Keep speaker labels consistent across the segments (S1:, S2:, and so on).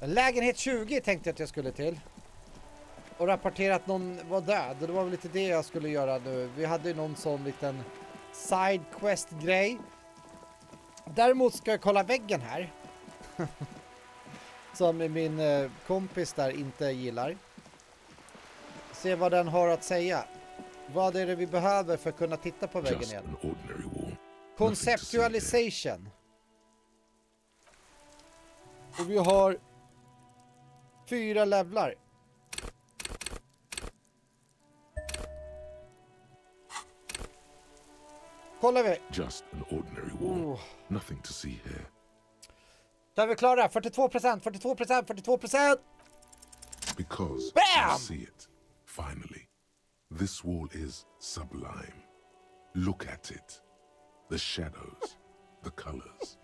S1: Lägenhet 20 tänkte jag att jag skulle till. Och rapportera att någon var död. Det var väl lite det jag skulle göra nu. Vi hade ju någon sån liten side quest grej. Däremot ska jag kolla väggen här. Som min kompis där inte gillar. Se vad den har att säga. Vad är det vi behöver för att kunna titta på väggen igen? Conceptualization. Och vi har 4 levlar. Kollar vi.
S2: Just an ordinary wall. Nothing to see here.
S1: Då är vi klara. 42%, 42%, 42%.
S2: Because
S1: Bam!
S2: you see it. Finally. This wall is sublime. Look at it. The shadows. The colors.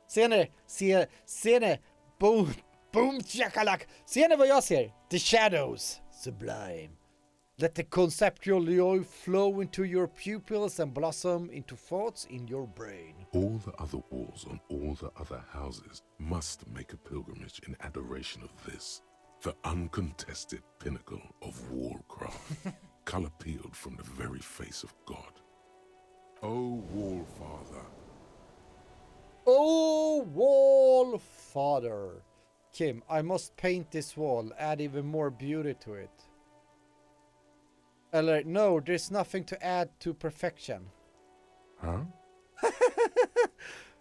S1: Ser ni? Ser ni? Boom, boom, chakalak. Ser ni vad jag ser? The shadows. Sublime. Let the conceptual joy flow into your pupils and blossom into thoughts in your brain.
S2: All the other walls on all the other houses must make a pilgrimage in adoration of this, the uncontested pinnacle of wallcraft, color peeled from the very face of God. O wall father.
S1: Oh, wall father. Kim, I must paint this wall, add even more beauty to it. Eller, no, there's nothing to add to perfection.
S2: Huh?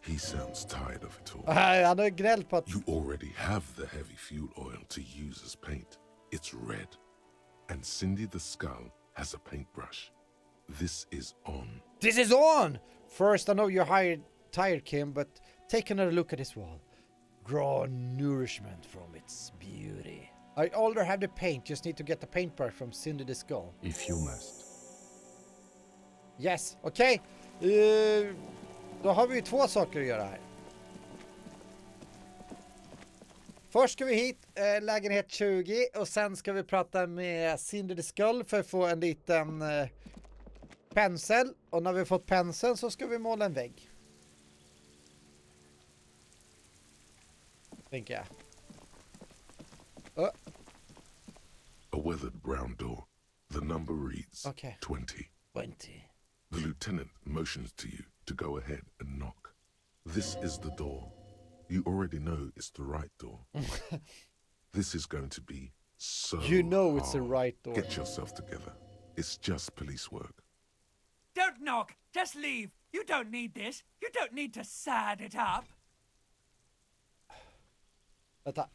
S2: He sounds tired of it all.
S1: Han har gnällt på att...
S2: You already have the heavy fuel oil to use as paint. It's red. And Cindy the Skull has a paintbrush. This is on.
S1: This is on! First, I know you're tired, Kim, but take another look at this wall. Draw nourishment from its beauty. I already have the paint, just need to get the paintbrush from Cindy the Skull.
S3: If you must.
S1: Yes, okej. Då har vi ju 2 saker att göra här. Först ska vi hit, lägenhet 20, och sen ska vi prata med Cindy the Skull för att få en liten pensel. Och när vi fått penseln så ska vi måla en vägg. Tänker jag.
S2: A weathered brown door. The number reads 20.
S1: 20.
S2: The lieutenant motions to you to go ahead and knock. This is the door. You already know it's the right door. This is going to be so
S1: You know it's the
S2: hard.
S1: right door.
S2: Get yourself together. It's just police work.
S4: Don't knock. Just leave. You don't need this. You don't need to sad it up.
S1: Vänta.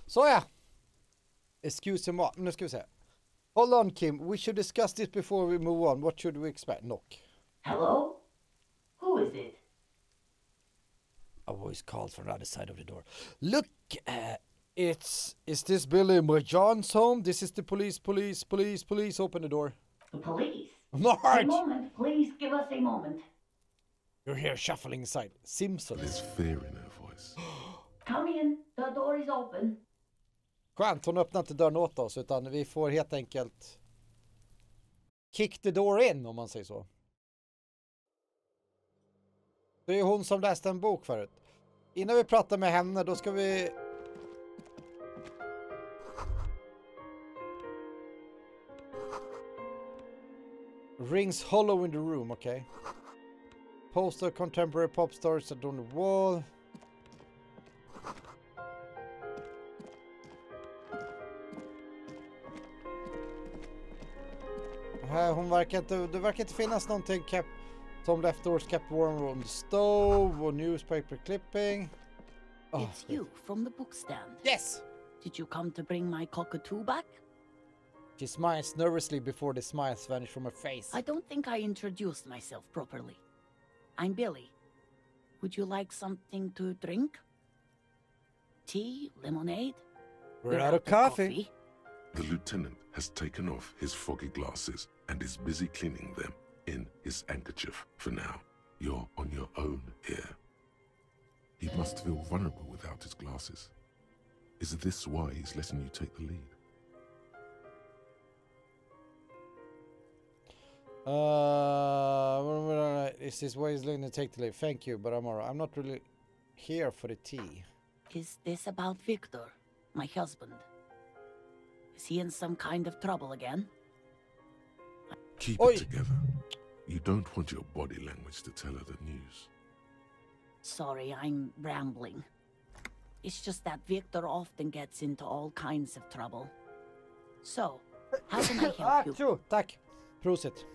S1: Såja. Excuse me. Nu ska vi se. Hold on, Kim. We should discuss this before we move on. What should we expect? Knock.
S5: Hello? Who is it?
S1: A voice called from the other side of the door. Look, is this Billy John's home? This is the police. Open the door.
S5: The police?
S1: Marge!
S5: A moment, please give us a moment.
S1: You're here shuffling inside. Simpsons.
S2: There's fear in her voice.
S5: Come in, the door is open.
S1: Skönt, hon öppnar inte dörren åt oss utan vi får helt enkelt kick the door in, om man säger så. Det är hon som läste en bok förut. Innan vi pratar med henne, då ska vi... Rings hollow in the room, okay. Poster contemporary pop stars on the wall. Hon verkar inte, det verkar inte finnas någonting som leftovers kept warm on the stove or newspaper clipping.
S5: It's you from the bookstand.
S1: Yes!
S5: Did you come to bring my cockatoo back?
S1: She smiles nervously before the smiles vanish from her face.
S5: I don't think I introduced myself properly. I'm Billy. Would you like something to drink? Tea? Lemonade?
S1: We're out of coffee.
S2: The lieutenant has taken off his foggy glasses and is busy cleaning them in his this handkerchief for now. You're on your own here. He must feel vulnerable without his glasses. Is this why he's letting you take the lead?
S1: Is this why he's letting you take the lead? Thank you, but I'm alright. I'm not really here for the tea.
S5: Is this about Victor, my husband? Is he in some kind of trouble again?
S2: Keep
S1: Oi.
S2: it together. You don't want your body language to tell her the news.
S5: Sorry, I'm rambling. It's just that Victor often gets into all kinds of trouble. So, how can I help you?
S1: Tjo, tack. Prosit.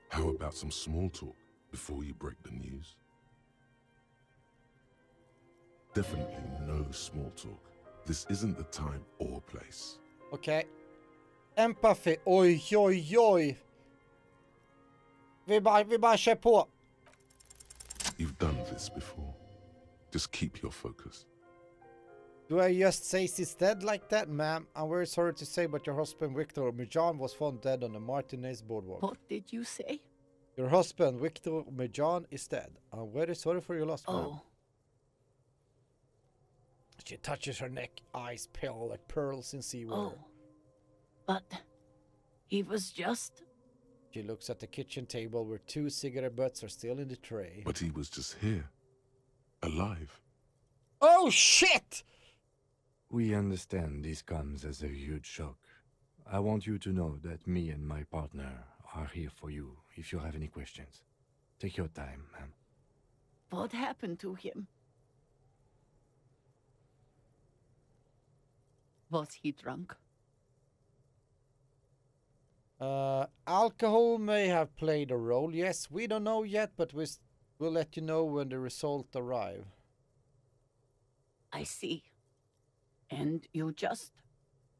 S2: How about some small talk before you break the news? Definitely no small talk. This isn't the time or place.
S1: Okej. Empathy. Oj, oj, oj. Vi bara kör på.
S2: You've done this before. Just keep your focus.
S1: Do I just say she's dead like that, ma'am? I'm very sorry to say, but your husband, Victor Mejan, was found dead on the Martinez boardwalk.
S5: What did you say?
S1: Your husband, Victor Mejan, is dead. I'm very sorry for your loss, ma'am.
S5: Oh,
S1: She touches her neck, eyes pale like pearls in seawater.
S5: oh. But he was just...
S1: She looks at the kitchen table where 2 cigarette butts are still in the tray.
S2: But he was just here. Alive.
S1: Oh, shit!
S3: We understand this comes as a huge shock. I want you to know that me and my partner are here for you if you have any questions. Take your time, ma'am.
S5: What happened to him? Was he drunk?
S1: Alcohol may have played a role. Yes, we don't know yet, but we'll let you know when the result arrive.
S5: I see. And you just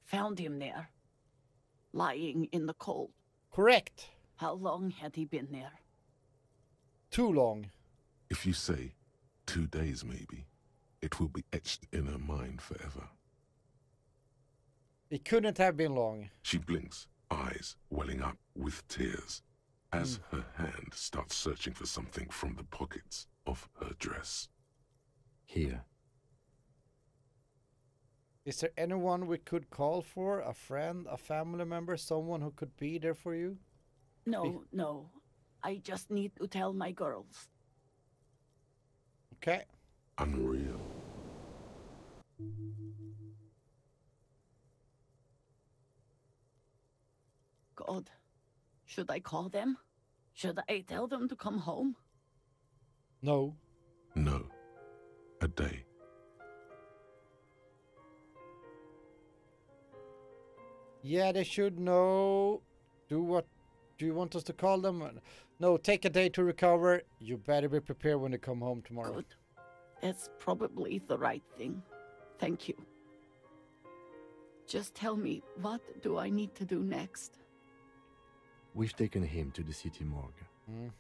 S5: found him there, lying in the cold.
S1: Correct.
S5: How long had he been there?
S1: Too long.
S2: If you say 2 days maybe, it will be etched in her mind forever.
S1: It couldn't have been long.
S2: She blinks, eyes welling up with tears, as her hand starts searching for something from the pockets of her dress.
S3: Here.
S1: Is there anyone we could call for? A friend, a family member, someone who could be there for you?
S5: No. I just need to tell my girls.
S1: Okay.
S2: Unreal.
S5: God, should I call them? Should I tell them to come home?
S1: No.
S2: No. A day.
S1: Yeah, they should know. Do you want us to call them? No, take a day to recover. You better be prepared when they come home tomorrow.
S5: Good. That's probably the right thing. Thank you. Just tell me, what do I need to do next?
S3: We've taken him to the city morgue.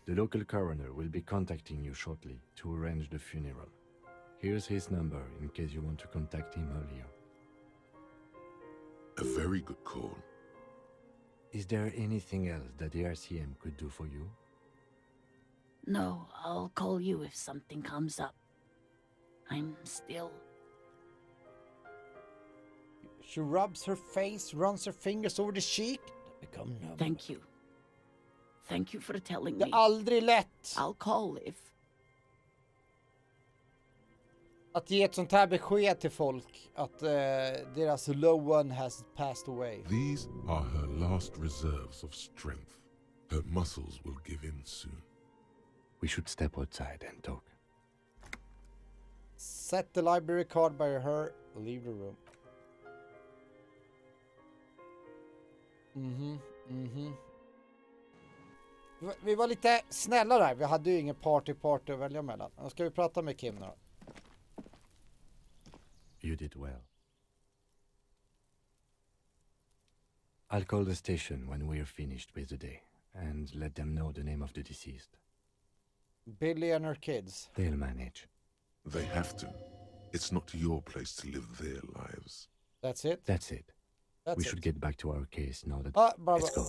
S3: The local coroner will be contacting you shortly to arrange the funeral. Here's his number in case you want to contact him earlier.
S2: A very good call.
S3: Is there anything else that the RCM could do for you?
S5: No, I'll call you if something comes up. I'm still...
S1: She rubs her face, runs her fingers over the cheek. They become numb.
S5: Thank you. Thank you for telling
S1: Det
S5: me.
S1: är aldrig lätt
S5: I'll call if...
S1: att ge ett sånt här besked till folk att deras loved one has passed away.
S2: These are her last reserves of strength. Her muscles will give in soon.
S3: We should step outside and talk.
S1: Set the library card by her, leave the room. Vi var lite snälla där. Vi hade ju ingen party att välja mellan. Nu ska vi prata med Kim nu.
S3: You did well. I'll call the station when we're finished with the day and let them know the name of the deceased.
S1: Billy and her kids.
S3: They'll manage.
S2: They have to. It's not your place to live their lives.
S1: That's it?
S3: That's it. We should get back to our case now that...
S1: Bra.
S3: Let's go.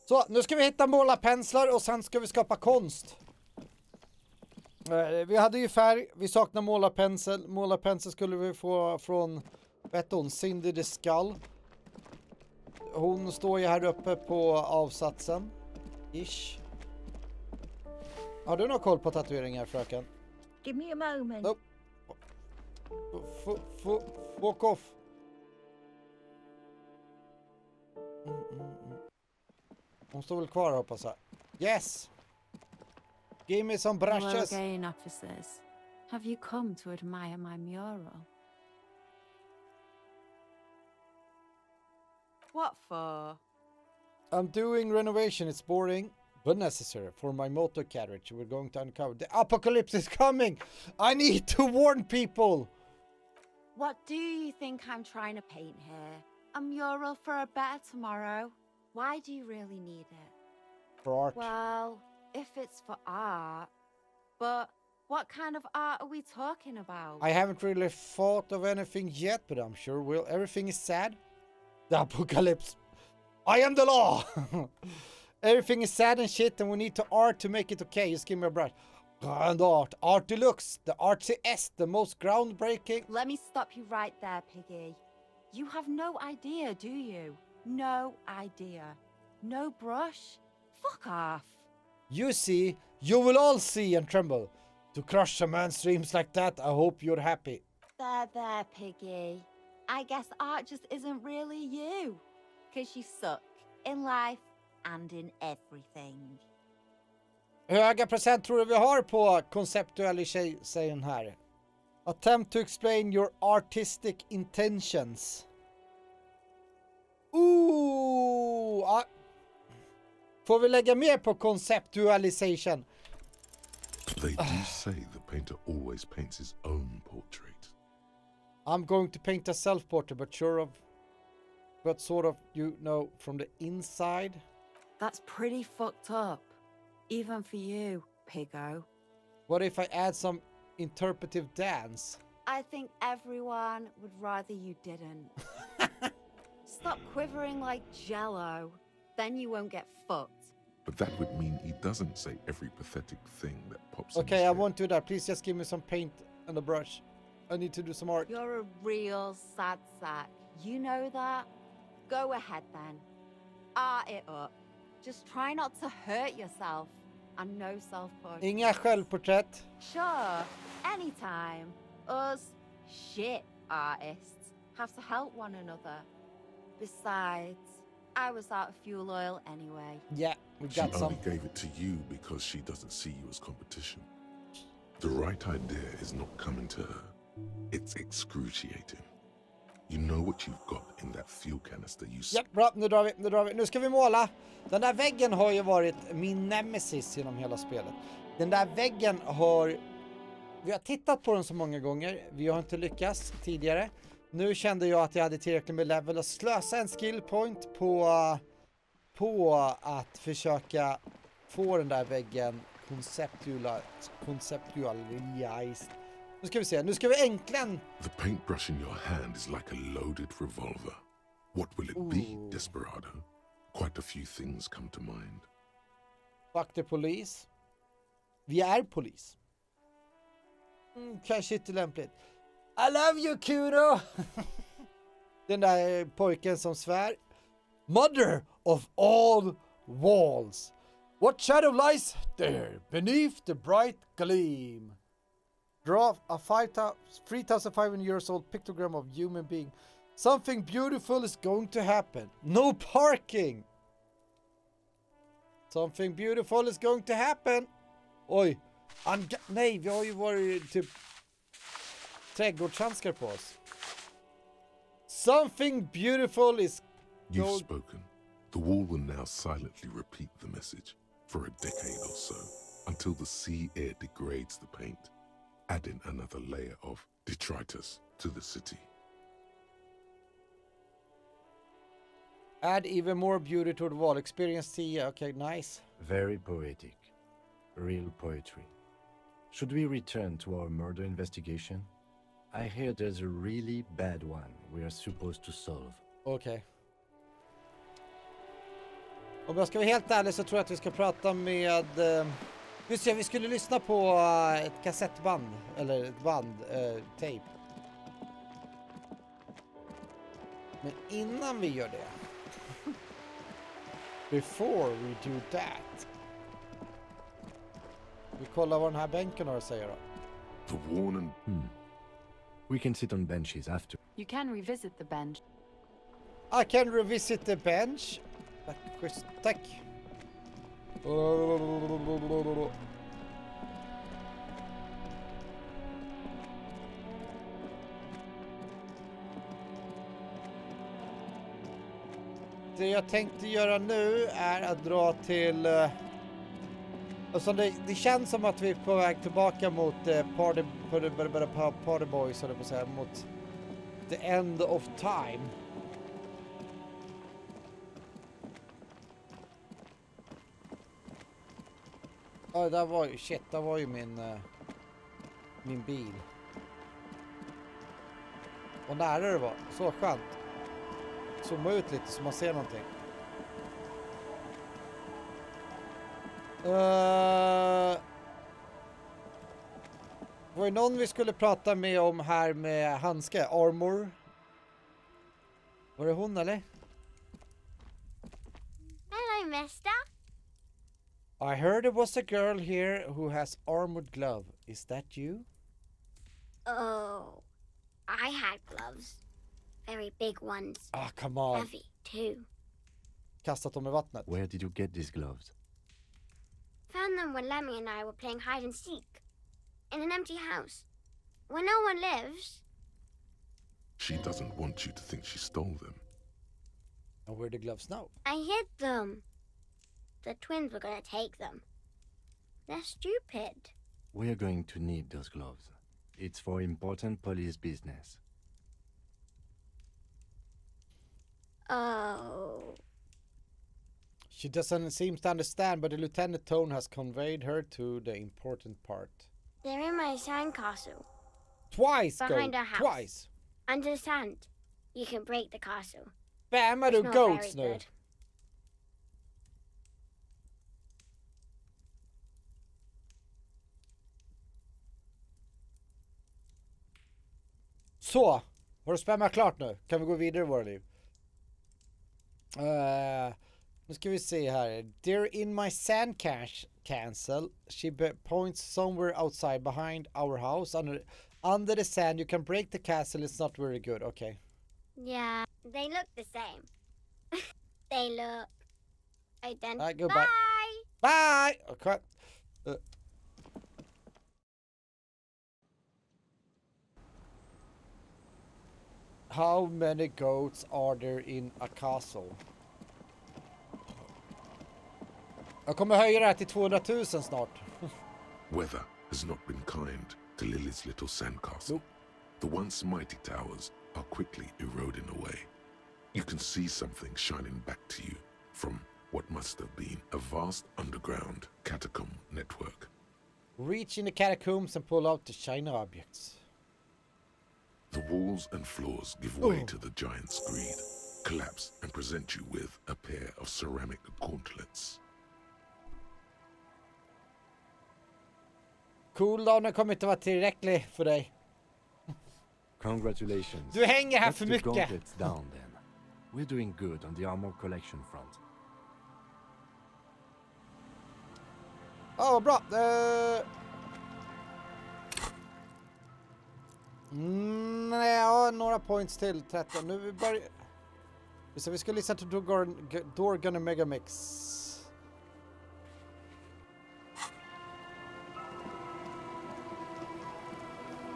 S1: Så, nu ska vi hitta målarpenslar och sen ska vi skapa konst. Vi hade ju färg, vi saknar målarpensel. Målarpensel skulle vi få från, vet hon, Cindy the Skull. Hon står ju här uppe på avsatsen. Ish. Har du någon koll på tatueringar, fröken?
S5: Give me a moment.
S1: Nope. Walk off. Hon står väl kvar, hoppas jag. Yes! Give me some brushes.
S6: Hello again, officers. Have you come to admire my mural?
S7: What for?
S1: I'm doing renovation. It's boring, but necessary for my motor carriage. We're going to uncover. The apocalypse is coming! I need to warn people!
S7: What do you think I'm trying to paint here? A mural for a better tomorrow? Why do you really need it?
S1: For art.
S7: Well, if it's for art, but what kind of art are we talking about?
S1: I haven't really thought of anything yet, but I'm sure will. Everything is sad. The apocalypse. I am the law! Everything is sad and shit, and we need to art to make it okay. Just give me a brush. Grand art. Art deluxe. The artsy S. The most groundbreaking.
S7: Let me stop you right there, Piggy. You have no idea, do you? No idea. No brush? Fuck off.
S1: You see, you will all see and tremble. To crush a man's dreams like that, I hope you're happy.
S7: There, Piggy. I guess art just isn't really you. 'Cause you suck in life and in everything.
S1: Hur höga procent tror du vi har på conceptualization här? Attempt to explain your artistic intentions. Ooh! Får vi lägga mer på conceptualization?
S2: They do say the painter always paints his own portrait.
S1: I'm going to paint a self-portrait, but sort of, you know, from the inside.
S7: That's pretty fucked up. Even for you, Piggo.
S1: What if I add some interpretive dance?
S7: I think everyone would rather you didn't. Stop quivering like jello. Then you won't get fucked.
S2: But that would mean he doesn't say every pathetic thing that pops in
S1: Okay,
S2: his
S1: I
S2: head.
S1: won't do that. Please just give me some paint and a brush. I need to do some art.
S7: You're a real sad sack. You know that? Go ahead then. Art it up. Just try not to hurt yourself. And no self-portrait.
S1: Inga självporträtt.
S7: Sure, anytime. Us shit artists have to help one another. Besides, I was out of fuel oil anyway.
S1: Yeah, we
S2: She
S1: got some.
S2: only gave it to you because she doesn't see you as competition. The right idea is not coming to her. It's excruciating. You know what you've got in that fuel canister you...
S1: Ja, bra, nu drar vi. Nu ska vi måla. Den där väggen har ju varit min nemesis genom hela spelet. Den där väggen har... Vi har tittat på den så många gånger. Vi har inte lyckats tidigare. Nu kände jag att jag hade tillräckligt med level att slösa en skill point på att försöka få den där väggen conceptualized. Nu ska vi se. Nu ska vi äntligen...
S2: The paintbrush in your hand is like a loaded revolver. What will it be, Desperado? Quite a few things come to mind.
S1: Fuck the police. Vi är polis. Kanske inte lämpligt. I love you, Kudo! Den där pojken som svär. Mother of all walls. What shadow lies there beneath the bright gleam? Draw a 3,500 years old pictogram of human being. Something beautiful is going to happen. No parking! Something beautiful is going to happen. Oj. Nej, vi har ju varit typ trädgårdshandskar på oss. Something beautiful is
S2: You've spoken. The wall will now silently repeat the message for a decade or so until the sea air degrades the paint, adding another layer of detritus to the city.
S1: Add even more beauty to the wall. Experience 10. Okay, nice.
S3: Very poetic. Real poetry. Should we return to our murder investigation? I hear there's a really bad one we are supposed to solve.
S1: Okej. Om jag ska vara helt ärlig så tror jag att vi ska prata med... vi skulle lyssna på ett kassettband. Eller ett band, tape. Men innan vi gör det... Before we do that... Vi kollar vad den här bänken har att säga då.
S2: The worn and...
S3: We can sit on benches after.
S6: You can revisit the bench.
S1: I can revisit the bench. Tack. Det jag tänkte göra nu är att dra till... Alltså det känns som att vi är på väg tillbaka mot Party Boys, eller på att säga, mot the end of time. Ja, där var ju, shit, där var ju min bil. Och nära det var, så skönt. Zooma ut lite så man ser någonting. Var det någon vi skulle prata med om här med handske? Armor? Var det hon eller?
S8: Hello, mister.
S1: I heard there was a girl here who has armored glove. Is that you?
S8: Oh, I had gloves. Very big ones.
S1: Ah, come on.
S8: Heavy, too.
S1: Kastat dem i vattnet.
S3: Where did you get these gloves?
S8: Found them when Lemmy and I were playing hide and seek. In an empty house. Where no one lives.
S2: She doesn't want you to think she stole them.
S1: And where are the gloves now?
S8: I hid them. The twins were gonna take them. They're stupid.
S3: We are going to need those gloves. It's for important police business.
S8: Oh.
S1: She doesn't seem to understand, but the lieutenant tone has conveyed her to the important part.
S8: They're in my sandcastle.
S1: Twice,
S8: Behind
S1: go!
S8: our house.
S1: Twice!
S8: Under the sand. You can break the castle.
S1: Spammar du
S8: It's not
S1: goats
S8: very
S1: nu?
S8: good.
S1: Så! Har du spammat klart nu? Kan vi gå vidare i våra liv? Nu ska vi se här. They're in my sand cancel. She points somewhere outside behind our house. Under the sand. You can break the castle. It's not very good. Okay.
S8: Yeah, they look the same. They look identical.
S1: Goodbye.
S8: Bye!
S1: Bye! Okay. How many goats are there in a castle? Jag kommer höja det här till 200 000 snart.
S2: Weather has not been kind to Lily's little sandcastle. The once mighty towers are quickly eroding away. You can see something shining back to you from what must have been a vast underground catacomb network.
S1: Reach in the catacombs and pull out the shiny objects.
S2: The walls and floors give way to the giant's greed, collapse and present you with a pair of ceramic gauntlets.
S1: Cooldownen kommer inte vara tillräcklig för dig.
S3: Congratulations.
S1: Du hänger här
S3: Let's
S1: för
S3: do
S1: mycket.
S3: gauntlets down then. We're doing good on the armor collection front.
S1: Ja, vad bra. Ja, några points till. 13. Nu börjar... Så vi ska lyssna till Dorgan och Megamix.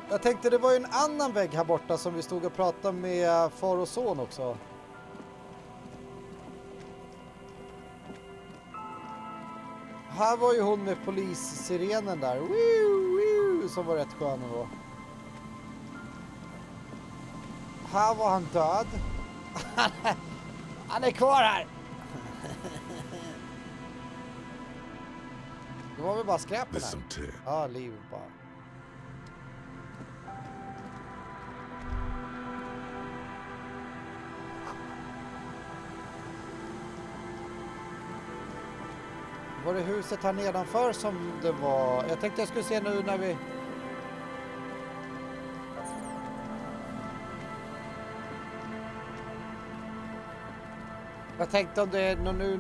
S1: Jag tänkte det var ju en annan vägg här borta som vi stod och pratade med far och son också. Här var ju hon med polissirenen där. Woo, woo, som var rätt skön ändå. Här var han död. Han är kvar här. Det var väl bara skräpen här. Ja, liv bara. Var det huset här nedanför som det var? Jag tänkte jag skulle se nu när vi... Jag tänkte om det är någon nu...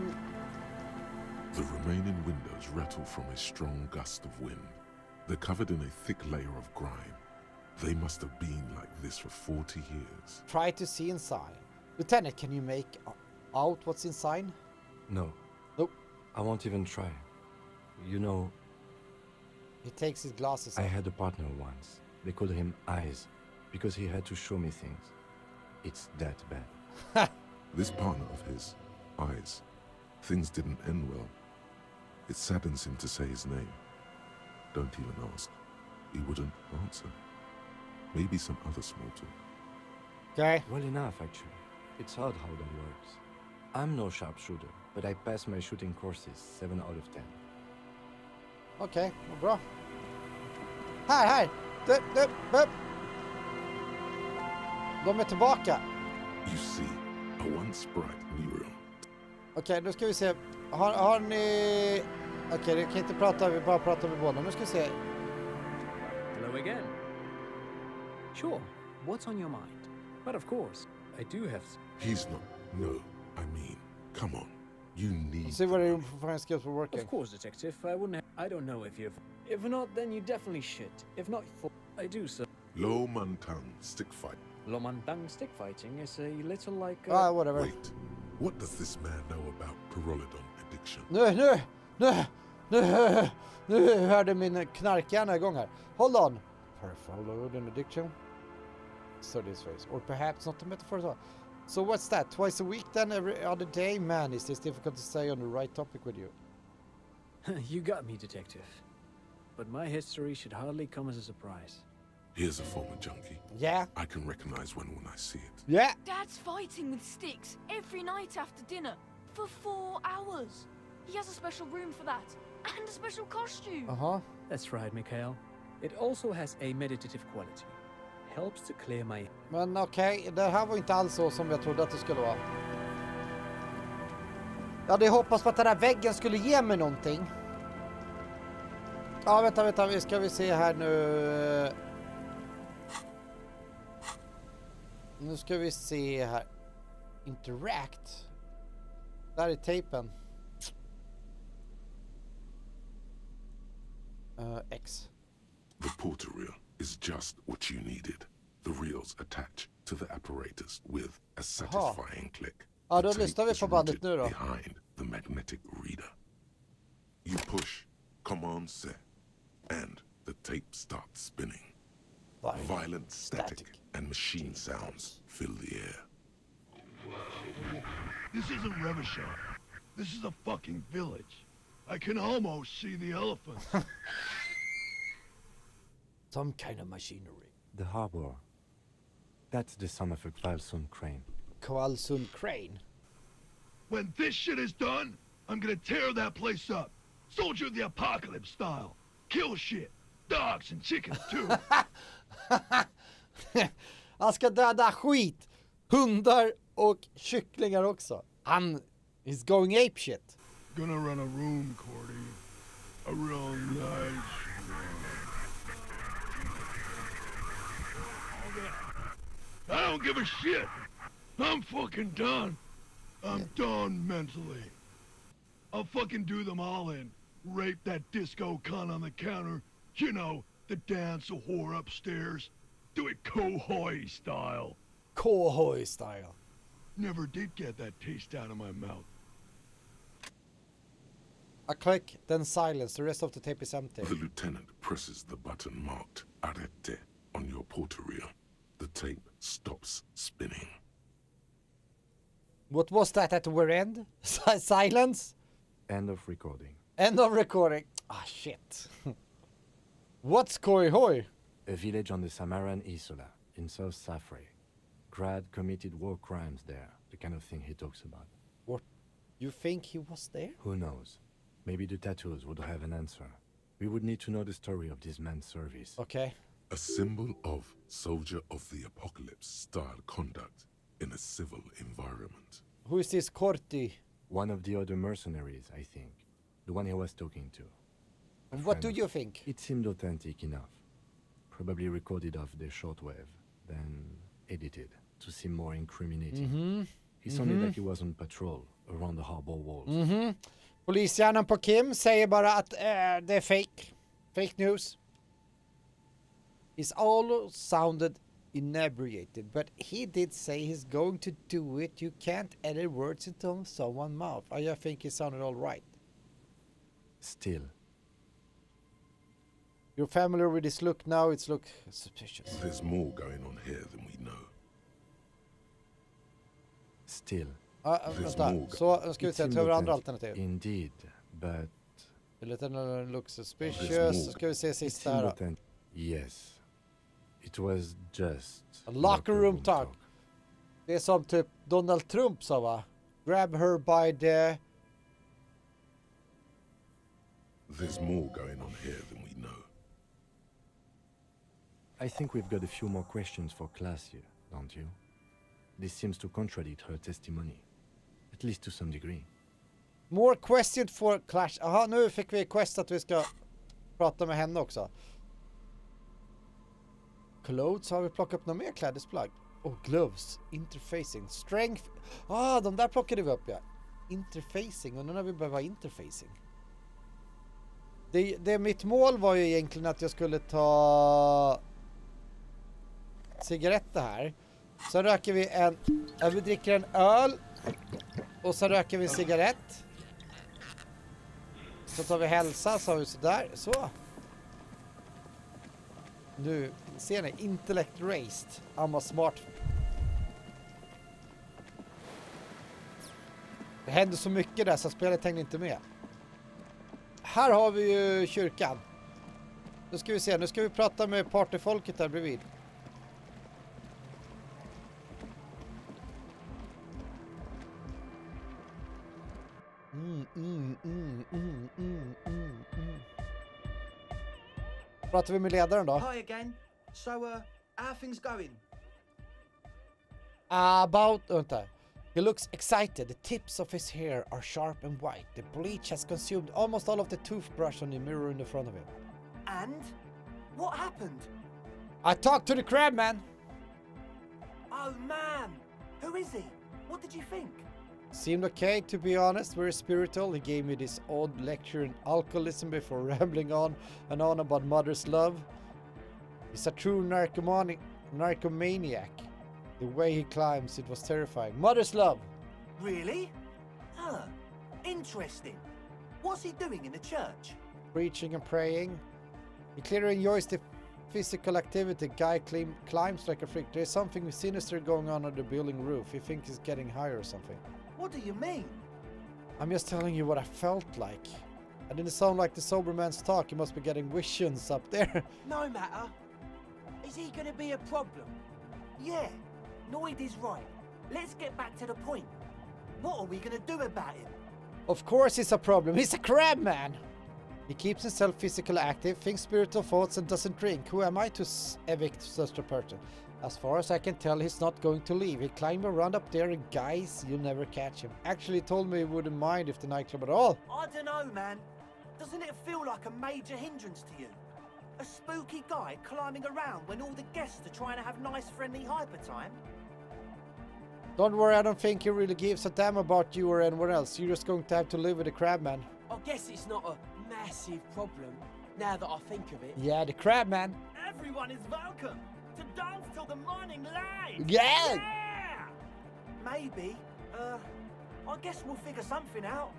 S2: The remaining windows rattle from a strong gust of wind. They're covered in a thick layer of grime. They must have been like this for 40 years.
S1: Try to see inside. Lieutenant, can you make out what's inside?
S3: No.
S1: Nope.
S3: I won't even try. You know,
S1: He takes his glasses
S3: I
S1: off.
S3: had a partner once. They called him Eyes because he had to show me things. It's that bad.
S2: This partner of his, Eyes, things didn't end well. It saddens him to say his name. Don't even ask. He wouldn't answer. Maybe some other small talk.
S1: Okay.
S3: Well enough, actually. It's odd how that works. I'm no sharpshooter, but I passed my shooting courses 7 out of 10.
S1: Okej, vad bra. Här! De är tillbaka.
S2: You see, a once bright mural.
S1: Okej, nu ska vi se. Har ni... Okej, vi kan inte prata, vi bara pratar med båda. Nu ska vi se.
S9: Hello again. Sure, what's on your mind? But of course, I do have...
S2: He's not. No, I mean, come on. You need...
S1: See what room for fine skills for working.
S9: Of course, detective. I wouldn't have... I don't know if you've... If not, then you definitely should. If not, I do so.
S2: Low Mantang stick fight.
S9: Lomandang stick fighting is a little like...
S1: Whatever.
S2: Wait, what does this man know about Pyrrolidon addiction?
S1: Nu hörde min knarkhjärna igång här. Hold on. Pyrrolidon addiction? Study his face. Or perhaps not a metaphor at all. So what's that? Twice a week then? Every other day? Man, is this difficult to say on the right topic with you?
S9: You got me, detective. But my history should hardly come as a surprise.
S2: Here's a former junkie.
S1: Yeah.
S2: I can recognize one when I see it.
S1: Yeah.
S10: Dad's fighting with sticks every night after dinner for 4 hours. He has a special room for that and a special costume.
S1: Uh-huh.
S9: That's right, Mikhail. It also has a meditative quality. Helps to clear my...
S1: Men okej, det här var inte alls så som jag trodde att det skulle vara. Jag hade hoppats på att den där väggen skulle ge mig någonting. Ja, vänta, vi ska vi se här nu. Nu ska vi se här. Interact. Där är tejpen. X.
S2: The porter reel is just what you needed. The reels attach to the apparatus with a satisfying click.
S1: Ja,
S2: The
S1: då
S2: tape
S1: lyssnar vi
S2: is
S1: på bandet
S2: rooted
S1: nu då.
S2: behind the magnetic reader. You push command set and the tape starts spinning. Violent static and machine sounds fill the air.
S11: This isn't Revachon. This is a fucking village. I can almost see the elephants.
S1: Some kind of machinery.
S3: The harbor. That's the son of a Kvalsund crane.
S1: Kvalsund crane.
S11: When this shit is done, I'm gonna tear that place up. Soldier of the apocalypse style. Kill shit. Dogs and chickens too.
S1: Han ska döda skit. Hundar och kycklingar också. Han is going ape shit.
S11: Gonna run a room, Cordy. A real nice room. I don't give a shit. I'm fucking done. I'm done mentally. I'll fucking do them all in. Rape that disco cunt on the counter. You know, the dance a whore upstairs. Do it Kohoi style.
S1: Kohoi style.
S11: Never did get that taste out of my mouth.
S1: A click, then silence. The rest of the tape is empty.
S2: The lieutenant presses the button marked Arete on your porter reel. The tape stops spinning.
S1: What was that at the very end? Silence?
S3: End of recording.
S1: End of recording. Ah, shit. What's Kohoi?
S3: A village on the Samaran Isola in South Safre. Grad committed war crimes there, the kind of thing he talks about.
S1: What? You think he was there?
S3: Who knows? Maybe the tattoos would have an answer. We would need to know the story of this man's service.
S1: Okay.
S2: A symbol of soldier of the apocalypse style conduct in a civil environment.
S1: Who is this Corti?
S3: One of the other mercenaries, I think. The one he was talking to.
S1: And what do you think?
S3: It seemed authentic enough. Probably recorded off the shortwave, then edited to seem more incriminating. He sounded like he was on patrol around the harbor walls.
S1: Polishjärnan på Kim säger bara att det är fake. Fake news. He's all sounded inebriated, but he did say he's going to do it. You can't edit words into someone's mouth. I think he sounded all right.
S3: Still.
S1: You're familiar with this look now, it's look suspicious.
S2: There's more going on here than we know.
S3: Still.
S1: Vänta, så ska vi se, tar vi andra alternativ.
S3: Indeed, but...
S1: Lite look suspicious, så ska vi se sista här då.
S3: Yes. It was just...
S1: A locker room talk. Det är som typ Donald Trump sa, va? Grab her by the...
S2: There's more going on here than we know.
S3: I think we've got a few more questions for class here, don't you? This seems to contradict her testimony. At least to some degree.
S1: More question for class. Aha, nu fick vi quest att vi ska prata med henne också. Clothes, har vi plockat upp några mer klädesplagg? Oh, gloves, interfacing, strength. De där plockade vi upp, ja. Interfacing, och nu när vi behöver interfacing. Det mitt mål var ju egentligen att jag skulle ta cigaretter här. Så röker vi vi dricker en öl. Och så röker vi en cigarett. Så tar vi hälsa, så har vi sådär. Så. Nu ser ni, intellect raised. I'm a smart. Det händer så mycket där så spelet hängde inte med. Här har vi ju kyrkan. Nu ska vi se, nu ska vi prata med partyfolket där bredvid. Pratar vi med ledaren då?
S12: Hi again. So, how things going?
S1: Vänta. He looks excited. The tips of his hair are sharp and white. The bleach has consumed almost all of the toothbrush on the mirror in the front of him.
S12: And? What happened?
S1: I talked to the crab man.
S12: Oh man! Who is he? What did you think?
S1: Seemed okay, to be honest, very spiritual. He gave me this odd lecture in alcoholism before rambling on and on about mother's love. He's a true narcomaniac. The way he climbs, it was terrifying. Mother's love!
S12: Really? Huh. Interesting. What's he doing in the church?
S1: Preaching and praying. He clearly enjoys the physical activity. Guy climbs like a freak. There's something sinister going on the building roof. He thinks he's getting higher or something.
S12: What do you mean?
S1: I'm just telling you what I felt like. I didn't sound like the sober man's talk. He must be getting visions up there.
S12: No matter. Is he gonna be a problem? Yeah, Noid is right. Let's get back to the point. What are we gonna do about him?
S1: Of course he's a problem. He's a crab man. He keeps himself physically active, thinks spiritual thoughts and doesn't drink. Who am I to evict such a person? As far as I can tell, he's not going to leave. He climbed around up there and guys, you'll never catch him. Actually, he told me he wouldn't mind if the nightclub at all.
S12: I don't know, man. Doesn't it feel like a major hindrance to you? A spooky guy climbing around when all the guests are trying to have nice, friendly hyper time?
S1: Don't worry, I don't think he really gives a damn about you or anyone else. You're just going to have to live with the crab man.
S13: I guess it's not a massive problem, now that I think of it.
S1: Yeah, the crab man.
S12: Everyone is welcome to dance till the morning light.
S1: Yeah!
S12: Maybe. I guess we'll figure something out.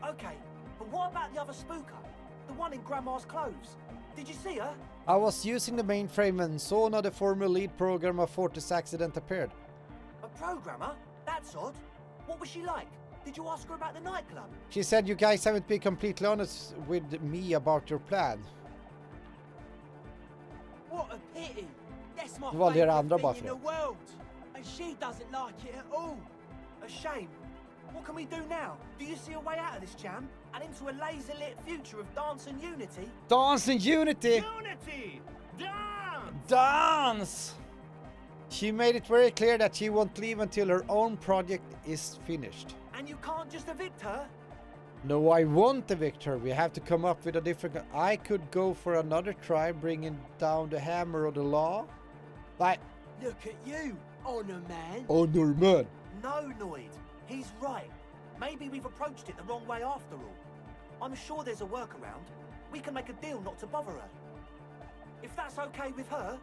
S12: Okay, but what about the other spooker? The one in Grandma's clothes? Did you see her?
S1: I was using the mainframe and Sona, the former lead programmer, for this accident appeared.
S12: A programmer? That's odd. What was she like? Did you ask her about the nightclub?
S1: She said you guys haven't been completely honest with me about your plan.
S13: What a pity. That's my
S1: Vad är det andra bara
S13: favorite thing in
S1: för?
S13: the world. And she doesn't like it at all.
S12: A shame. What can we do now? Do you see a way out of this jam? And into a laser-lit future of dance and unity?
S1: Dance and unity!
S12: Unity! Dance!
S1: Dance! She made it very clear that she won't leave until her own project is finished.
S12: And you can't just evict her?
S1: No, I want the victor. We have to come up with a different... I could go for another try, bringing down the hammer of the law. But...
S12: Look at you, honor man.
S1: Honor man.
S12: No, Noid. He's right. Maybe we've approached it the wrong way after all. I'm sure there's a workaround. We can make a deal not to bother her. If that's okay with her,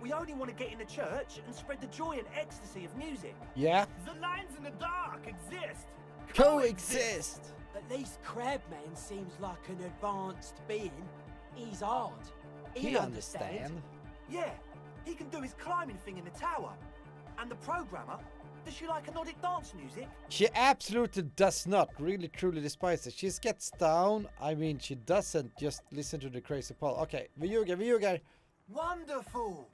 S12: we only want to get in the church and spread the joy and ecstasy of music.
S1: Yeah.
S12: The lines in the dark exist.
S1: Coexist.
S13: At least Crabman seems like an advanced being. He's hard.
S1: He understand.
S12: Yeah, he can do his climbing thing in the tower. And the programmer, does she like Nordic dance music?
S1: She absolutely does not. Really, truly despise it. She gets down. I mean, she doesn't just listen to the crazy Paul. Okay, vi ljuger.
S12: Wonderful.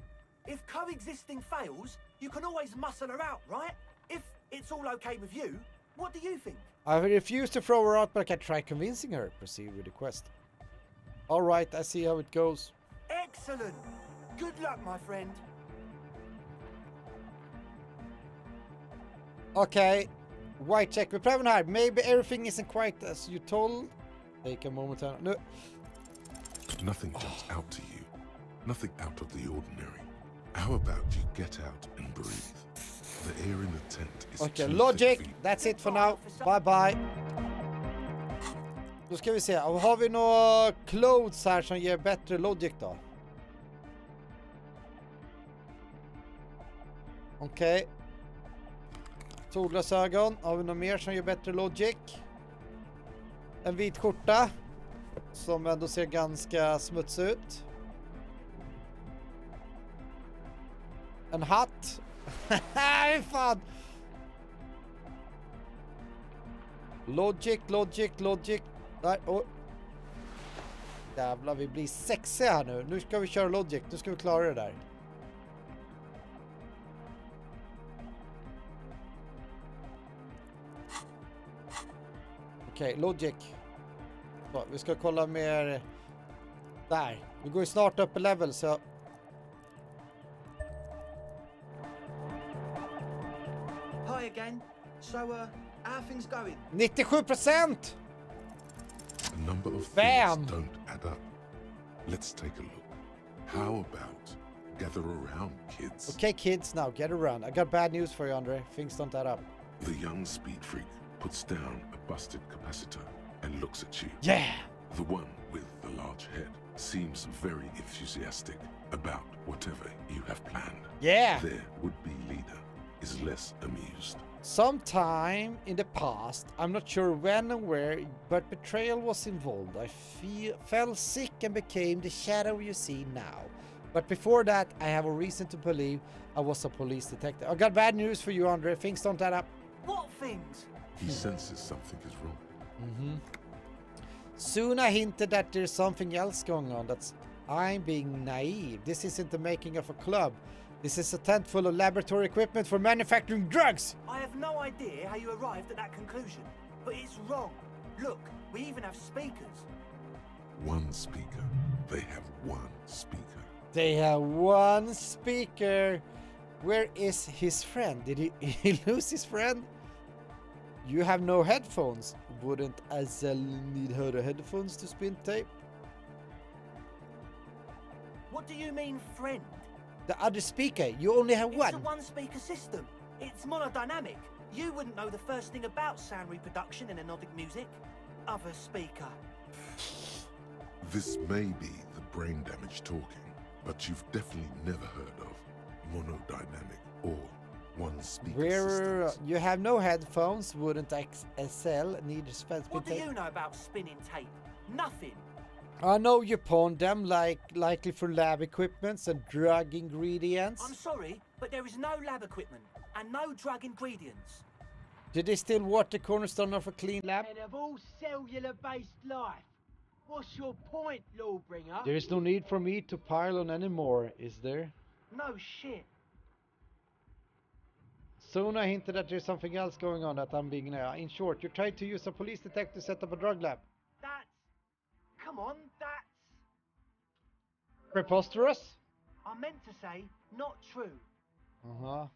S12: If coexisting fails, you can always muscle her out, right? If it's all okay with you, what do you think?
S1: I refuse to throw her out, but I can try convincing her. Proceed with the quest. All right, I see how it goes.
S12: Excellent. Good luck, my friend.
S1: Okay, white check. Vi prövar den här. Maybe everything isn't quite as you told. Take a moment. No.
S2: Nothing jumps out to you. Nothing out of the ordinary. How about you get out and breathe? The air in the tent is
S1: Okay,
S2: too
S1: logic.
S2: thick for you.
S1: That's it for now. Bye bye. Då ska vi se. Har vi några clothes här som ger bättre logic då? Okej. Solglasögon. Har vi något mer som ger bättre logic? En vit skjorta. Som ändå ser ganska smutsig ut. En hatt. Nej, fan. Logic. Där, oh. Jävlar, vi blir sexiga här nu. Nu ska vi köra logic. Nu ska vi klara det där. Okej, logic. Så, vi ska kolla mer. Där. Vi går ju snart upp i level så...
S12: Hi again. So, how things going?
S1: 97%!
S2: A number of
S1: Bam!
S2: things don't add up. Let's take a look. How about gather around, kids?
S1: Okay, kids, now get around. I got bad news for you, Andre. Things don't add up.
S2: The young speed freak puts down a busted capacitor and looks at you.
S1: Yeah!
S2: The one with the large head seems very enthusiastic about whatever you have planned.
S1: Yeah!
S2: Their would-be leader is less amused.
S1: Sometime in the past, I'm not sure when and where, but betrayal was involved. I fell sick and became the shadow you see now. But before that, I have a reason to believe I was a police detective. I got bad news for you, Andre. Things don't add up.
S12: What things?
S2: He senses something is wrong.
S1: Soon I hinted that there's something else going on. I'm being naive. This isn't the making of a club. This is a tent full of laboratory equipment for manufacturing drugs.
S12: I have no idea how you arrived at that conclusion, but it's wrong. Look, we even have speakers.
S2: One speaker. They have one speaker.
S1: They have one speaker. Where is his friend? Did he lose his friend? You have no headphones. Wouldn't Azel need her headphones to spin tape?
S12: What do you mean, friend?
S1: The other speaker. You only have one.
S12: It's a one-speaker system. It's monodynamic. You wouldn't know the first thing about sound reproduction in anodic music. Other speaker.
S2: This may be the brain damage talking, but you've definitely never heard of monodynamic or one speaker
S1: Where
S2: systems.
S1: you have no headphones, wouldn't SL need a spin
S12: What do
S1: tape?
S12: you know about spinning tape? Nothing.
S1: I know you pawned them, likely for lab equipments and drug ingredients.
S12: I'm sorry, but there is no lab equipment and no drug ingredients.
S1: Did they still water the cornerstone of a clean lab?
S13: And of all cellular-based life, what's your point, Lawbringer?
S1: There is no need for me to pile on anymore, is there?
S12: No shit.
S1: Soon I hinted that there's something else going on that I'm being... in short, you tried to use a police detective to set up a drug lab.
S12: That's... Come on, that's...
S1: Preposterous?
S12: I meant to say, not true.
S1: Uh-huh.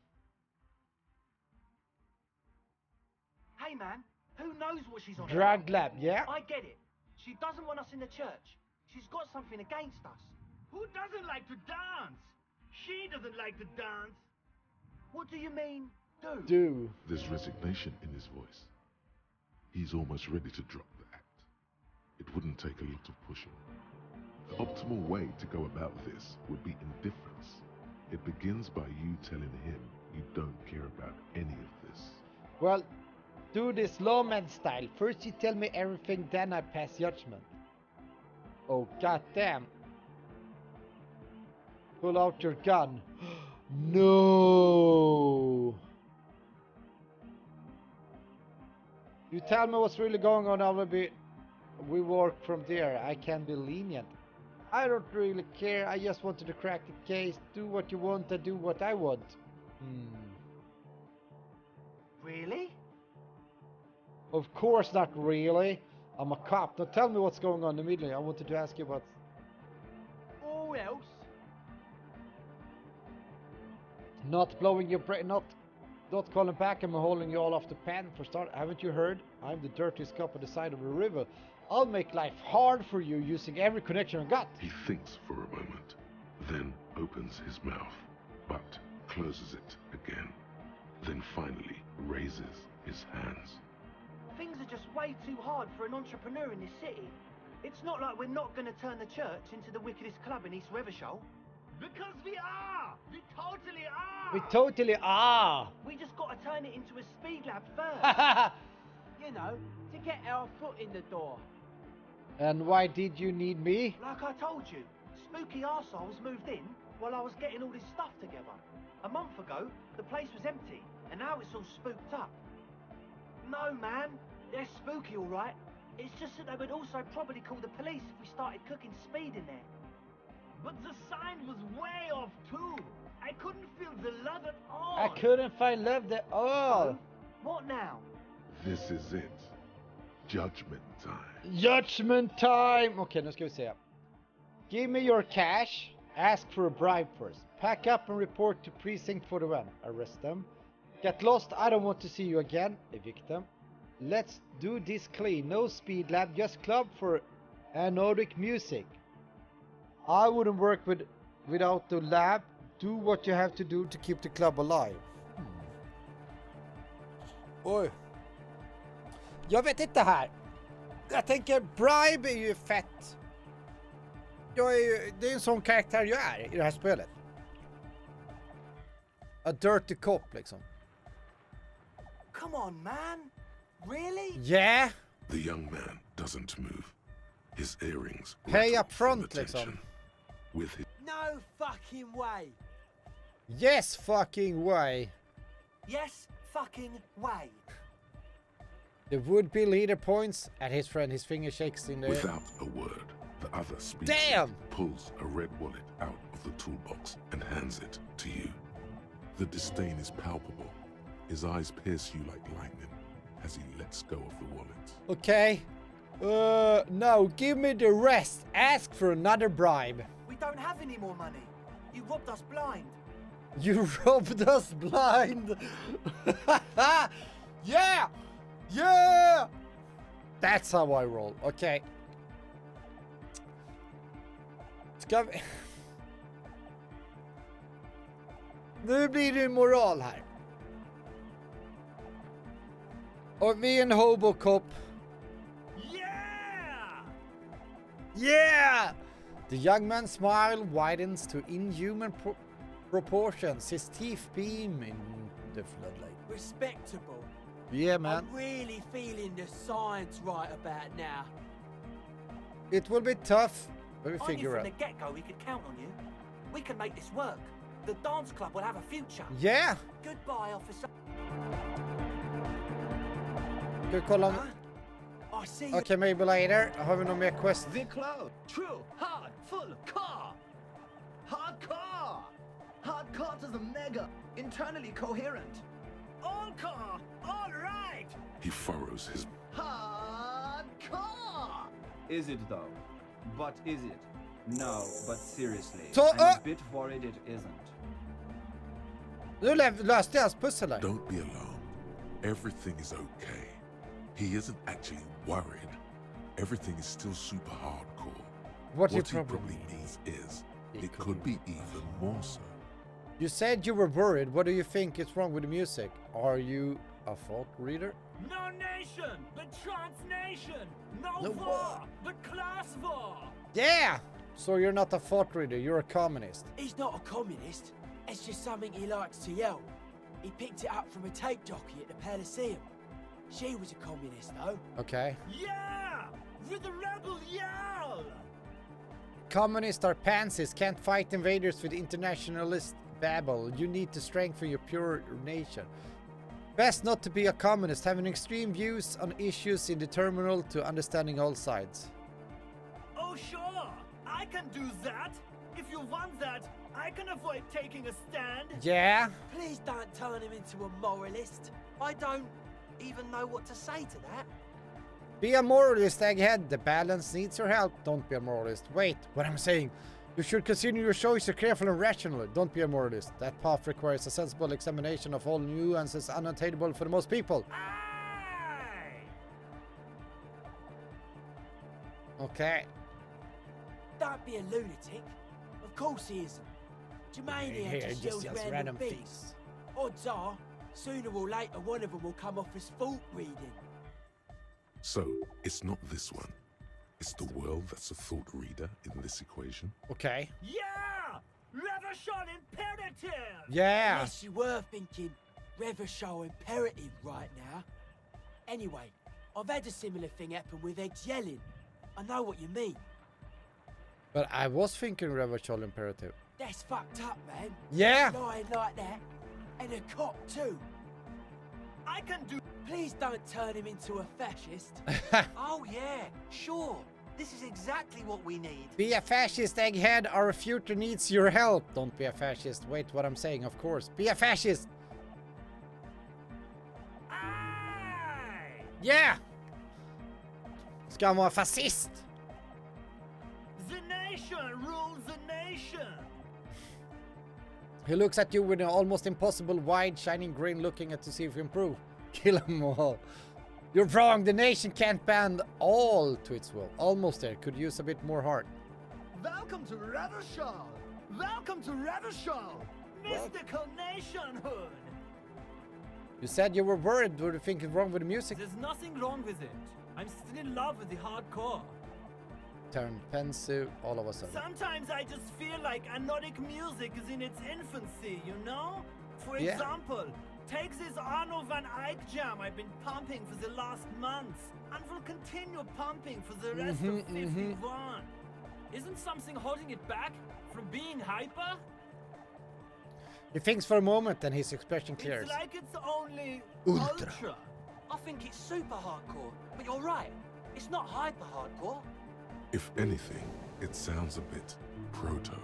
S12: Hey man, who knows what she's on
S1: Drug
S12: about.
S1: lab, yeah?
S12: I get it. She doesn't want us in the church. She's got something against us.
S11: Who doesn't like to dance? She doesn't like to dance.
S12: What do you mean, do?
S1: Do.
S2: There's resignation in his voice. He's almost ready to drop the act. It wouldn't take a lot of pushing. The optimal way to go about this would be indifference. It begins by you telling him you don't care about any of this.
S1: Well, do this lawman style. First you tell me everything, then I pass judgment. Oh, goddamn. Pull out your gun. No. You tell me what's really going on, we work from there. I can be lenient. I don't really care. I just wanted to crack the case. Do what you want, I do what I want.
S12: Really?
S1: Of course not really. I'm a cop. Now tell me what's going on immediately. I wanted to ask you about...
S13: Or else?
S1: Not blowing your brain, not calling back. I'm holding you all off the pen for start. Haven't you heard? I'm the dirtiest cop on the side of the river. I'll make life hard for you using every connection I got.
S2: He thinks for a moment, then opens his mouth, but closes it again. Then finally raises his hands.
S12: Things are just way too hard for an entrepreneur in this city. It's not like we're not going to turn the church into the wickedest club in East Revershoal.
S11: Because we are! We totally are!
S1: We totally are!
S12: We just got to turn it into a speed lab first.
S13: You know, to get our foot in the door.
S1: And why did you need me?
S12: Like I told you, spooky arseholes moved in while I was getting all this stuff together. A month ago, the place was empty, and now it's all spooked up. No, man, they're spooky all right. It's just that they would also probably call the police if we started cooking speed in there.
S11: But the sign was way off too. I couldn't feel the love at all.
S1: I couldn't find love at all.
S12: So, what now?
S2: This is it. Judgment time.
S1: Judgment time! Okej, nu ska vi se. Give me your cash. Ask for a bribe first. Pack up and report to precinct 41. Arrest them. Get lost. I don't want to see you again. Evict them. Let's do this clean. No speed lab. Just club for anodic music. I wouldn't work without the lab. Do what you have to do to keep the club alive. Oj. Jag vet inte här. Jag tänker, bribe är ju fett. Det är en sån karaktär jag är i det här spelet. A dirty cop liksom.
S12: Come on, man. Really?
S1: Yeah.
S2: The young man doesn't move. His earrings
S1: pay up front liksom.
S2: With his...
S13: No fucking way.
S1: Yes fucking way.
S12: Yes fucking way.
S1: The would-be leader points at his friend. His finger shakes in the air.
S2: Without a word, the other speaks.
S1: Damn!
S2: Pulls a red wallet out of the toolbox and hands it to you. The disdain is palpable. His eyes pierce you like lightning as he lets go of the wallet.
S1: Okay. No, give me the rest. Ask for another bribe.
S12: We don't have any more money. You robbed us blind.
S1: You robbed us blind. Yeah! Yeah! That's how I roll. Okay. Ska vi... Nu blir det moral här. Och vi är en hobocop.
S11: Yeah!
S1: Yeah! The young man's smile widens to inhuman proportions. His teeth beam in the floodlight.
S13: Respectable.
S1: Yeah, man.
S13: I'm really feeling the science right about now.
S1: It will be tough, but we
S12: I
S1: figure
S12: knew
S1: out.
S12: from the get-go we could count on you. We can make this work. The dance club will have a future.
S1: Yeah!
S12: Goodbye, officer.
S1: Ska vi kolla om...
S12: I see you.
S1: Okej, maybe later. Har vi någon mer quest?
S14: The cloud. True. Hard. Full. Car. Hard car. Hard car to the mega. Internally coherent. All car. All right.
S2: He furrows his...
S14: Hard car.
S15: Is it though? But is it? No, but seriously.
S1: So,
S15: I'm a bit worried it isn't.
S1: Nu löste jag hans pussel här.
S2: Don't be alarmed. Everything is okay. He isn't actually worried. Everything is still super hardcore.
S1: What
S2: he
S1: probably
S2: probably means is, it could be even more so.
S1: You said you were worried. What do you think is wrong with the music? Are you a thought reader?
S16: No nation, but transnation. No
S1: No
S16: war,
S1: war.
S16: but class war.
S1: Yeah! So you're not a thought reader, you're a communist.
S13: He's not a communist. It's just something he likes to yell. He picked it up from a tape jockey at the Elysium. She was a communist, though.
S1: Okay.
S16: Yeah! With the rebel yell!
S1: Communists are pansies, can't fight invaders with internationalist babble. You need to strengthen your pure nation. Best not to be a communist, having extreme views on issues indeterminate to understanding all sides.
S16: Oh sure, I can do that. If you want that, I can avoid taking a stand.
S1: Yeah?
S13: Please don't turn him into a moralist. I don't even know what to say to that.
S1: Be a moralist, egghead. The balance needs your help. Don't be a moralist. Wait, what I'm saying. You should consider your choices carefully and rationally. Don't be a moralist. That path requires a sensible examination of all nuances unattainable for most people.
S16: Aye.
S1: Okay.
S13: Don't be a lunatic. Of course he isn't. Germania
S1: Here,
S13: just
S1: just
S13: yells
S1: yells
S13: random
S1: random
S13: things.
S1: things.
S13: Odds are, sooner or later one of them will come off as fault reading.
S2: So, it's not this one. It's the world that's a thought reader in this equation.
S1: Okay.
S16: Yeah! Reversion imperative!
S1: Yeah!
S13: Unless you were thinking Reversion imperative right now. Anyway, I've had a similar thing happen with eggs yelling. I know what you mean.
S1: But I was thinking reversion imperative.
S13: That's fucked up, man.
S1: Yeah!
S13: Lying like that. And a cop too.
S16: I can do...
S13: Please don't turn him into a fascist.
S12: Oh yeah, sure. This is exactly what we need.
S1: Be a fascist, egghead. Our future needs your help. Don't be a fascist. Wait, what I'm saying, of course. Be a fascist.
S16: Aye.
S1: Yeah! Ska han vara fascist?
S16: The nation rules the nation.
S1: He looks at you with an almost impossible wide shining grin, looking at to see if you improve. Kill them all. You're wrong. The nation can't bend all to its will. Almost there. Could use a bit more heart.
S16: Welcome to Reversion. Welcome to Reversion. Mystical nationhood.
S1: You said you were worried. What do you think is wrong with the music?
S16: There's nothing wrong with it. I'm still in love with the hardcore.
S1: Turn pensive all of a sudden.
S16: Sometimes I just feel like anodic music is in its infancy, you know? For
S1: Yeah.
S16: example, take this Arno van Eyck jam I've been pumping for the last months and will continue pumping for the rest of 51. Isn't something holding it back from being hyper?
S1: He thinks for a moment and his expression clears.
S16: It's like it's only
S1: Ultra.
S16: ultra.
S12: I think it's super hardcore, but you're right. It's not hyper hardcore.
S2: If anything, it sounds a bit proto,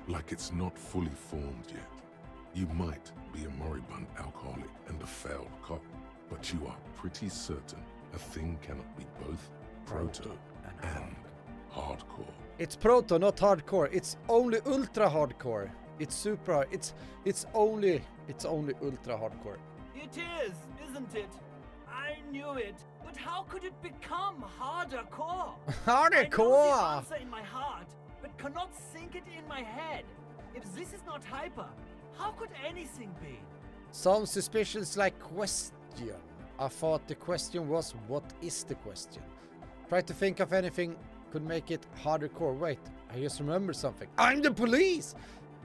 S2: like it's not fully formed yet. You might be a moribund alcoholic and a failed cop, but you are pretty certain a thing cannot be both proto and hardcore.
S1: It's proto, not hardcore. It's only ultra hardcore. It's super. It's only ultra hardcore.
S16: It is, isn't it? I knew it. But how could it become harder core?
S1: Harder
S16: I know
S1: core.
S16: the answer in my heart, but cannot think it in my head. If this is not hyper, how could anything be?
S1: Some suspicions like question. I thought the question was, what is the question? Try to think of anything could make it harder core. Wait, I just remembered something. I'm the police!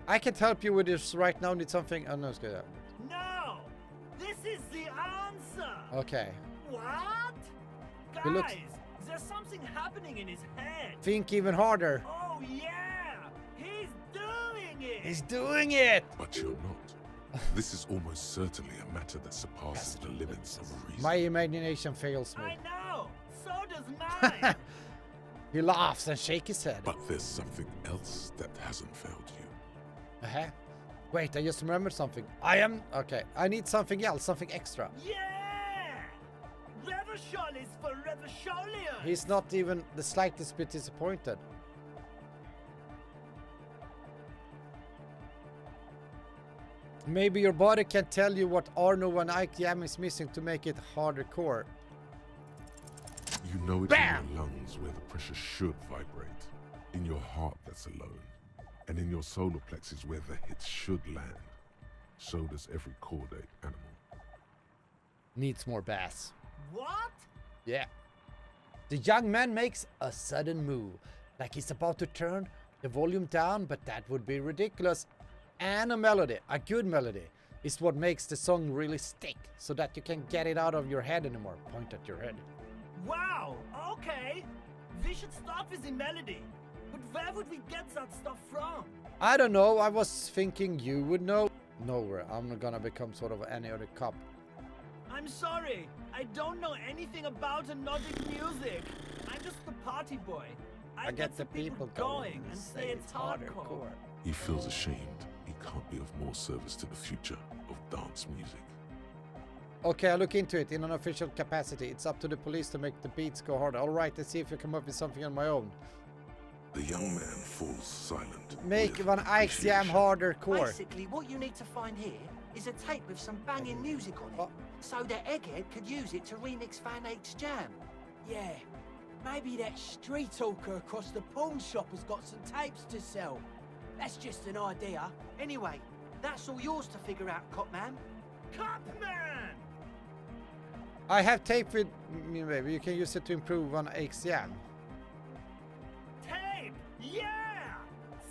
S1: I can't help you with this right now. Need something? Oh no, it's good.
S16: No! This is the answer!
S1: Okay.
S16: What?
S1: He looks-
S16: Guys, there's something happening in his head.
S1: Think even harder.
S16: Oh yeah! He's doing it!
S1: He's doing it!
S2: But you're not. This is almost certainly a matter that surpasses the limits of reason.
S1: My imagination fails me.
S16: I know! So does mine!
S1: He laughs and shakes his head.
S2: But there's something else that hasn't failed you.
S1: Uh-huh. Wait, I just remembered something. Okay, I need something else, something extra.
S16: Yeah! Reversion is for Reversionians!
S1: He's not even the slightest bit disappointed. Maybe your body can tell you what Arno van Eyck jam is missing to make it harder core.
S2: know it's
S1: Bam!
S2: in your lungs where the pressure should vibrate, in your heart that's alone, and in your solar plexus where the hits should land. So does every chordate animal.
S1: Needs more bass.
S16: What?
S1: Yeah. The young man makes a sudden move, like he's about to turn the volume down, but that would be ridiculous. And a melody, a good melody, is what makes the song really stick, so that you can't get it out of your head anymore. Point at your head.
S16: Wow, okay. We should start with the melody. But where would we get that stuff from?
S1: I don't know, I was thinking you would know. Nowhere, I'm not gonna become sort of any other cop.
S16: I'm sorry, I don't know anything about Nordic music. I'm just the party boy. I get the people going and say it's hardcore.
S2: He feels ashamed. He can't be of more service to the future of dance music.
S1: Okay, I'll look into it in an official capacity. It's up to the police to make the beats go harder. Alright, let's see if I come up with something on my own.
S2: The young man falls silent.
S1: Make one Ike's Jam harder core.
S12: Basically, what you need to find here is a tape with some banging music on it, so that Egghead could use it to remix Van Eyck's Jam.
S13: Yeah, maybe that street hawker across the pawn shop has got some tapes to sell. That's just an idea.
S12: Anyway, that's all yours to figure out, Copman.
S16: Copman!
S1: I have tape with me, baby. You can use it to improve Van Eyck's Jam.
S16: Tape! Yeah!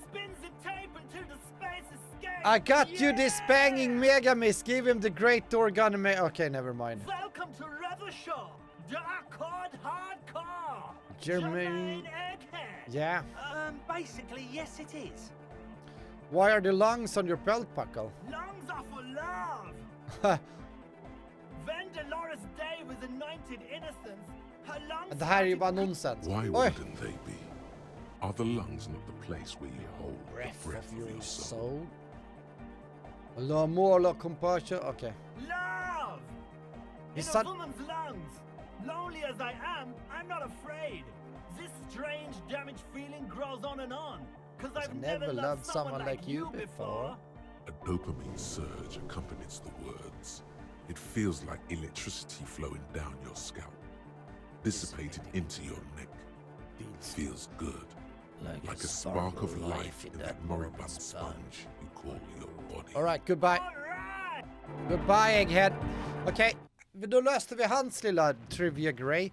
S16: Spins the tape until the space escapes!
S1: I got you this banging mega miss. Give him the great organ. Okay, never mind.
S16: Welcome to Revershaw, the Accord Hardcore!
S1: Jermaine
S16: Egghead!
S1: Yeah.
S12: Basically, yes it is.
S1: Why are the lungs on your belt buckle?
S16: Lungs are for love! When Dolores Day was anointed innocence, her lungs...
S1: Det här är ju bara nonsens.
S2: Why wouldn't they be? Are the lungs not the place where you hold the breath of your soul?
S1: L'amour, la compassion. Okay.
S16: Love! In a woman's lungs. Lonely as I am, I'm not afraid. This strange, damaged feeling grows on and on. Cause I've never loved someone like you before.
S2: A dopamine surge accompanies the words. It feels like electricity flowing down your scalp, dissipated into your neck. Feels good, like a spark of life in that moribund sponge you call your body.
S1: Alright, goodbye. Goodbye, Egghead. Okej, då löste vi hans lilla trivia grej.